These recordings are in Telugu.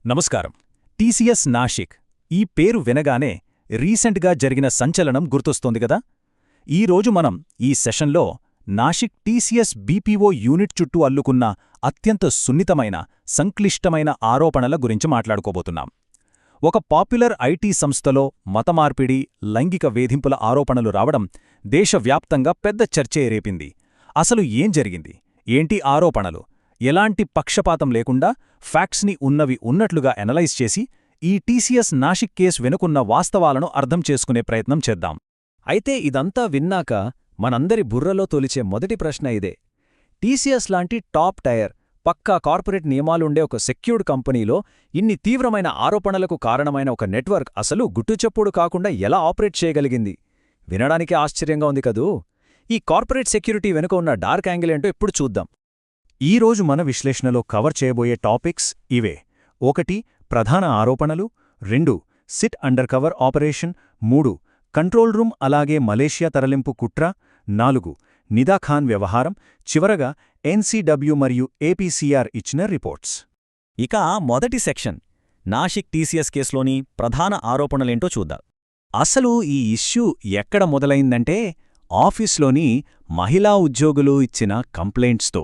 నమస్కారం. టీసీఎస్ నాషిక్ ఈ పేరు వినగానే రీసెంట్గా జరిగిన సంచలనం గుర్తొస్తోంది కదా. ఈరోజు మనం ఈ సెషన్లో నాషిక్ టీసీఎస్ బీపీఓ యూనిట్ చుట్టూ అల్లుకున్న అత్యంత సున్నితమైన సంక్లిష్టమైన ఆరోపణల గురించి మాట్లాడుకోబోతున్నాం. ఒక పాపులర్ ఐటీ సంస్థలో మతమార్పిడి, లైంగిక వేధింపుల ఆరోపణలు రావడం దేశవ్యాప్తంగా పెద్ద చర్చే రేపింది. అసలు ఏం జరిగింది, ఏంటి ఆరోపణలు, ఎలాంటి పక్షపాతం లేకుండా ఫ్యాక్ట్స్ని ఉన్నవి ఉన్నట్లుగా ఎనలైజ్ చేసి ఈ టీసీఎస్ నాషిక్ కేసు వెనుకున్న వాస్తవాలను అర్థం చేసుకునే ప్రయత్నం చేద్దాం. అయితే ఇదంతా విన్నాక మనందరి బుర్రలో తొలిచే మొదటి ప్రశ్న ఇదే: టీసీఎస్ లాంటి టాప్ టైర్, పక్కా కార్పొరేట్ నియమాలుండే ఒక సెక్యూర్డ్ కంపెనీలో ఇన్ని తీవ్రమైన ఆరోపణలకు కారణమైన ఒక నెట్వర్క్ అసలు గుట్టుచప్పుడు కాకుండా ఎలా ఆపరేట్ చేయగలిగింది? వినడానికి ఆశ్చర్యంగా ఉంది కదూ. ఈ కార్పొరేట్ సెక్యూరిటీ వెనుక ఉన్న డార్క్ యాంగిల్ ఏంటో ఇప్పుడు చూద్దాం. ఈరోజు మన విశ్లేషణలో కవర్ చేయబోయే టాపిక్స్ ఇవే: 1 ప్రధాన ఆరోపణలు, 2 SIT under cover operation, 3 control room అలాగే మలేషియా తరలింపు కుట్ర, 4 నిదా ఖాన్ వ్యవహారం, చివరగా ఎన్సీడబ్ల్యూ మరియు ఏపీసీఆర్ ఇచ్చిన రిపోర్ట్స్. ఇక మొదటి సెక్షన్, నాషిక్ టీసీఎస్ కేసులోని ప్రధాన ఆరోపణలేంటో చూద్దాం. అసలు ఈ ఇష్యూ ఎక్కడ మొదలైందంటే ఆఫీస్లోని మహిళా ఉద్యోగులు ఇచ్చిన కంప్లైంట్స్తో.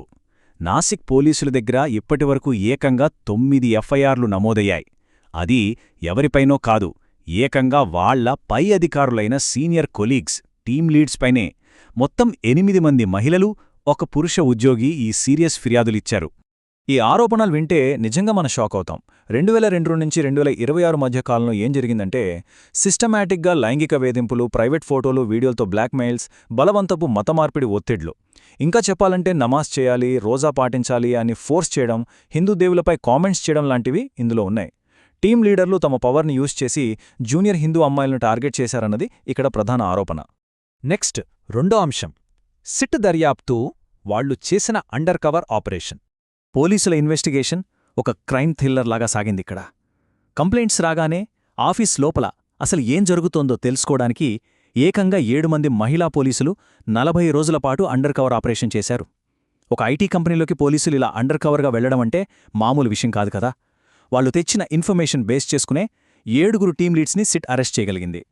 నాసిక్ పోలీసుల దగ్గర ఇప్పటివరకు ఏకంగా 9 ఎఫ్ఐఆర్లు నమోదయ్యాయి. అది ఎవరిపైనో కాదు, ఏకంగా వాళ్ల పై అధికారులైన సీనియర్ కొలీగ్స్, టీమ్ లీడ్స్ పైనే. మొత్తం 8 మంది మహిళలు, ఒక పురుష ఉద్యోగి ఈ సీరియస్ ఫిర్యాదులిచ్చారు. ఈ ఆరోపణలు వింటే నిజంగా మన షాక్ అవుతాం. 2002 నుంచి 2026 మధ్య కాలంలో ఏం జరిగిందంటే, సిస్టమాటిక్గా లైంగిక వేధింపులు, ప్రైవేట్ ఫోటోలు, వీడియోలతో బ్లాక్మెయిల్స్, బలవంతపు మతమార్పిడి ఒత్తిడ్లు, ఇంకా చెప్పాలంటే నమాజ్ చేయాలి, రోజా పాటించాలి అని ఫోర్స్ చేయడం, హిందూ దేవులపై కామెంట్స్ చేయడం లాంటివి ఇందులో ఉన్నాయి. టీం లీడర్లు తమ పవర్ని యూజ్ చేసి జూనియర్ హిందూ అమ్మాయిలను టార్గెట్ చేశారన్నది ఇక్కడ ప్రధాన ఆరోపణ. నెక్స్ట్, రెండో అంశం, సిట్ దర్యాప్తు, వాళ్లు చేసిన అండర్ కవర్ ఆపరేషన్. పోలీసుల ఇన్వెస్టిగేషన్ ఒక క్రైమ్ థ్రిల్లర్ లాగా సాగిందిక్కడ. కంప్లైంట్స్ రాగానే ఆఫీస్ లోపల అసలు ఏం జరుగుతోందో తెలుసుకోవడానికి ఏకంగా 7 మంది మహిళా పోలీసులు 40 రోజుల పాటు అండర్ కవర్ ఆపరేషన్ చేశారు. ఒక ఐటీ కంపెనీలోకి పోలీసులు ఇలా అండర్ కవర్గా వెళ్లడమంటే మామూలు విషయం కాదు కదా. వాళ్లు తెచ్చిన ఇన్ఫర్మేషన్ బేస్ చేసుకునే 7 టీమ్ లీడ్స్ని సిట్ అరెస్ట్ చేయగలిగింది.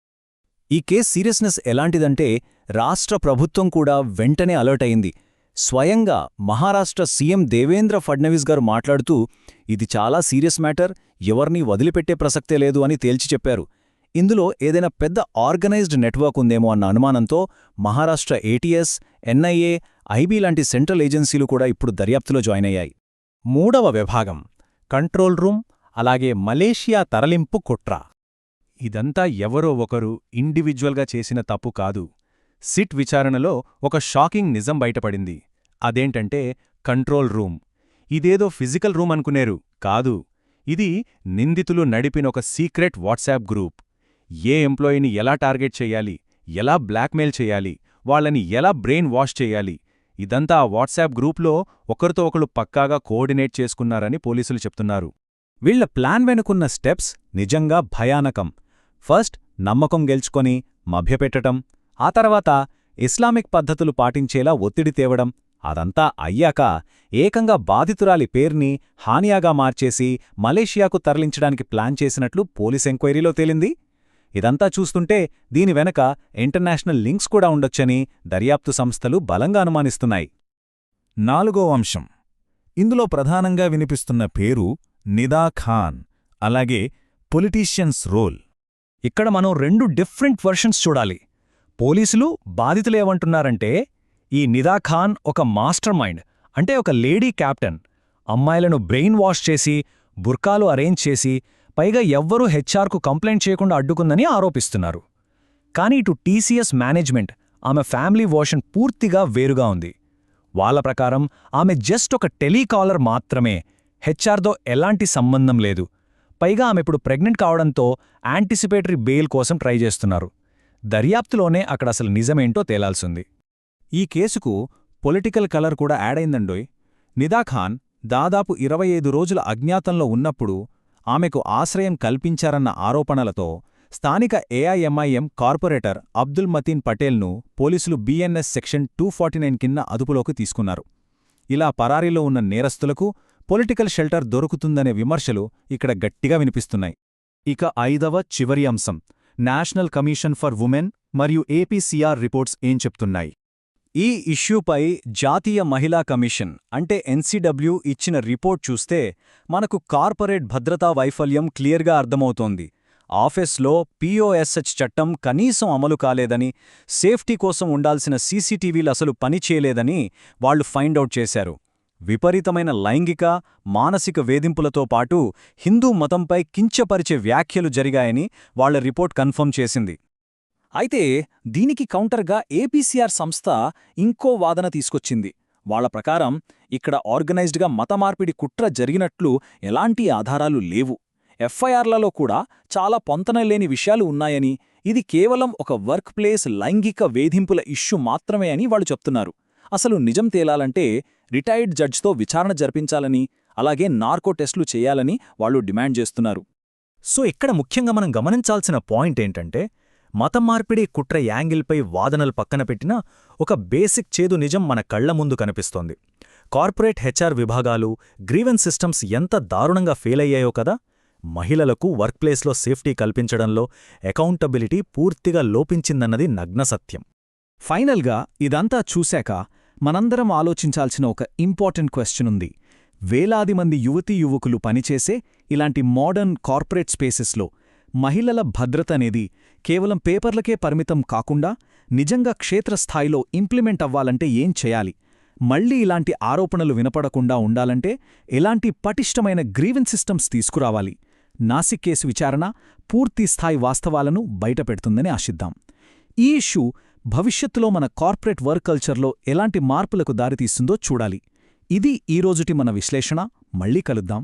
ఈ కేస్ సీరియస్నెస్ ఎలాంటిదంటే రాష్ట్ర ప్రభుత్వం కూడా వెంటనే అలర్ట్ అయింది. స్వయంగా మహారాష్ట్ర సీఎం దేవేంద్ర ఫడ్నవీస్ గారు మాట్లాడుతూ ఇది చాలా సీరియస్ మ్యాటర్, ఎవర్నీ వదిలిపెట్టే ప్రసక్తే లేదు అని తేల్చి చెప్పారు. ఇందులో ఏదైనా పెద్ద ఆర్గనైజ్డ్ నెట్వర్క్ ఉందేమో అన్న అనుమానంతో మహారాష్ట్ర ఏటీఎస్, ఎన్ఐఏ, ఐబీ లాంటి సెంట్రల్ ఏజెన్సీలు కూడా ఇప్పుడు దర్యాప్తులో జాయిన్ అయ్యాయి. మూడవ విభాగం, కంట్రోల్ రూమ్ అలాగే మలేషియా తరలింపు కుట్ర. ఇదంతా ఎవరో ఒకరు ఇండివిజువల్గా చేసిన తప్పు కాదు. సిట్ విచారణలో ఒక షాకింగ్ నిజం బయటపడింది. అదేంటంటే కంట్రోల్ రూమ్. ఇదేదో ఫిజికల్ రూమ్ అనుకునేరు, కాదు. ఇది నిందితులు నడిపినొక సీక్రెట్ వాట్సాప్ గ్రూప్. ఏ ఎంప్లాయీని ఎలా టార్గెట్ చెయ్యాలి, ఎలా బ్లాక్మెయిల్ చెయ్యాలి, వాళ్లని ఎలా బ్రెయిన్ వాష్ చెయ్యాలి, ఇదంతా ఆ వాట్సాప్ గ్రూప్లో ఒకరితో ఒకరు పక్కాగా కోఆర్డినేట్ చేసుకున్నారని పోలీసులు చెప్తున్నారు. వీళ్ల ప్లాన్ వెనుకున్న స్టెప్స్ నిజంగా భయానకం. ఫస్ట్ నమ్మకం గెలుచుకొని మభ్యపెట్టటం, ఆ తర్వాత ఇస్లామిక్ పద్ధతులు పాటించేలా ఒత్తిడి తేవడం. అదంతా అయ్యాక ఏకంగా బాధితురాలి పేర్ని హానియాగా మార్చేసి మలేషియాకు తరలించడానికి ప్లాన్ చేసినట్లు పోలీస్ ఎంక్వైరీలో తేలింది. ఇదంతా చూస్తుంటే దీని వెనక ఇంటర్నేషనల్ లింక్స్ కూడా ఉండొచ్చని దర్యాప్తు సంస్థలు బలంగా అనుమానిస్తున్నాయి. నాలుగో అంశం, ఇందులో ప్రధానంగా వినిపిస్తున్న పేరు నిదా ఖాన్, అలాగే పొలిటీషియన్స్ రోల్. ఇక్కడ మనం 2 డిఫరెంట్ వర్షన్స్ చూడాలి. పోలీసులు బాధితులేమంటున్నారంటే ఈ నిదా ఖాన్ ఒక మాస్టర్ మైండ్, అంటే ఒక లేడీ క్యాప్టెన్, అమ్మాయిలను బ్రెయిన్ వాష్ చేసి బుర్కాలు అరేంజ్ చేసి పైగా ఎవ్వరూ హెచ్ఆర్కు కంప్లైంట్ చేయకుండా అడ్డుకుందని ఆరోపిస్తున్నారు. కానీ ఇటు టీసీఎస్ మేనేజ్మెంట్, ఆమె ఫ్యామిలీ వర్షన్ పూర్తిగా వేరుగా ఉంది. వాళ్ళ ప్రకారం ఆమె జస్ట్ ఒక టెలికాలర్ మాత్రమే, హెచ్ఆర్తో ఎలాంటి సంబంధం లేదు. పైగా ఆమె ఇప్పుడు ప్రెగ్నెంట్ కావడంతో యాంటిసిపేటరీ బెయిల్ కోసం ట్రై చేస్తున్నారు. దర్యాప్తులోనే అక్కడ అసలు నిజమేంటో తేలాల్సింది. ఈ కేసుకు పొలిటికల్ కలర్ కూడా యాడైందండోయ్. నిదా ఖాన్ దాదాపు 25 రోజుల అజ్ఞాతంలో ఉన్నప్పుడు ఆమెకు ఆశ్రయం కల్పించారన్న ఆరోపణలతో స్థానిక ఏఐఎంఐఎం కార్పొరేటర్ అబ్దుల్ మతీన్ పటేల్ను పోలీసులు బిఎన్ఎస్ సెక్షన్ 249 కింద అదుపులోకి తీసుకున్నారు. ఇలా పరారీలో ఉన్న నేరస్తులకు పొలిటికల్ షెల్టర్ దొరుకుతుందనే విమర్శలు ఇక్కడ గట్టిగా వినిపిస్తున్నాయి. ఇక 5వ చివరి అంశం నేషనల్ కమిషన్ ఫర్ ఉమెన్ మరియు ఏపీసీఆర్ రిపోర్ట్స్ ఏం చెప్తున్నాయి? ఈ ఇష్యూపై జాతీయ మహిళా కమిషన్ అంటే ఎన్సీడబ్ల్యూ ఇచ్చిన రిపోర్ట్ చూస్తే మనకు కార్పొరేట్ భద్రతా వైఫల్యం క్లియర్గా అర్థమవుతోంది. ఆఫీస్లో పీఓఎస్హెచ్ చట్టం కనీసం అమలు కాలేదని, సేఫ్టీ కోసం ఉండాల్సిన సీసీటీవీలు అసలు పనిచేయలేదని వాళ్లు ఫైండౌట్ చేశారు. విపరీతమైన లైంగిక, మానసిక వేధింపులతో పాటు హిందూ మతంపై కించపరిచే వ్యాఖ్యలు జరిగాయని వాళ్ల రిపోర్ట్ కన్ఫర్మ్ చేసింది. అయితే దీనికి కౌంటర్గా ఏపీసీఆర్ సంస్థ ఇంకో వాదన తీసుకొచ్చింది. వాళ్ల ప్రకారం ఇక్కడ ఆర్గనైజ్డ్గా మతమార్పిడి కుట్ర జరిగినట్లు ఎలాంటి ఆధారాలు లేవు. ఎఫ్ఐఆర్లలో కూడా చాలా పొంతనలేని విషయాలు ఉన్నాయని, ఇది కేవలం ఒక వర్క్ ప్లేస్ లైంగిక వేధింపుల ఇష్యూ మాత్రమే అని వాళ్ళు చెప్తున్నారు. అసలు నిజం తేలాలంటే రిటైర్డ్ జడ్జ్తో విచారణ జరిపించాలని, అలాగే నార్కో టెస్టులు చేయాలని వాళ్ళు డిమాండ్ చేస్తున్నారు. సో ఇక్కడ ముఖ్యంగా మనం గమనించాల్సిన పాయింట్ ఏంటంటే, మతం మార్పిడి కుట్ర యాంగిల్పై వాదనలు పక్కన పెట్టినా ఒక బేసిక్ చేదు నిజం మన కళ్ల ముందు కనిపిస్తోంది. కార్పొరేట్ హెచ్ఆర్ విభాగాలు, గ్రీవెన్స్ సిస్టమ్స్ ఎంత దారుణంగా ఫెయిల్ అయ్యాయో కదా. మహిళలకు వర్క్ప్లేస్లో సేఫ్టీ కల్పించడంలో అకౌంటబిలిటీ పూర్తిగా లోపించిందన్నది నగ్న సత్యం. ఫైనల్గా ఇదంతా చూశాక మనందరం ఆలోచించాల్సిన ఒక ఇంపార్టెంట్ క్వశ్చన్ ఉంది. వేలాది మంది యువతీ యువకులు పనిచేసే ఇలాంటి మోడర్న్ కార్పొరేట్ స్పేసెస్లో మహిళల భద్రత అనేది కేవలం పేపర్లకే పరిమితం కాకుండా నిజంగా క్షేత్రస్థాయిలో ఇంప్లిమెంట్ అవ్వాలంటే ఏం చేయాలి? మళ్లీ ఇలాంటి ఆరోపణలు వినపడకుండా ఉండాలంటే ఎలాంటి పటిష్టమైన గ్రీవెన్స్ సిస్టమ్స్ తీసుకురావాలి? నాసిక్ కేసు విచారణ పూర్తిస్థాయి వాస్తవాలను బయటపెడుతుందని ఆశిద్దాం. ఈ ఇష్యూ భవిష్యత్తులో మన కార్పొరేట్ వర్క్ కల్చర్లో ఎలాంటి మార్పులకు దారితీస్తుందో చూడాలి. ఇది ఈరోజుటి మన విశ్లేషణ. మళ్లీ కలుద్దాం.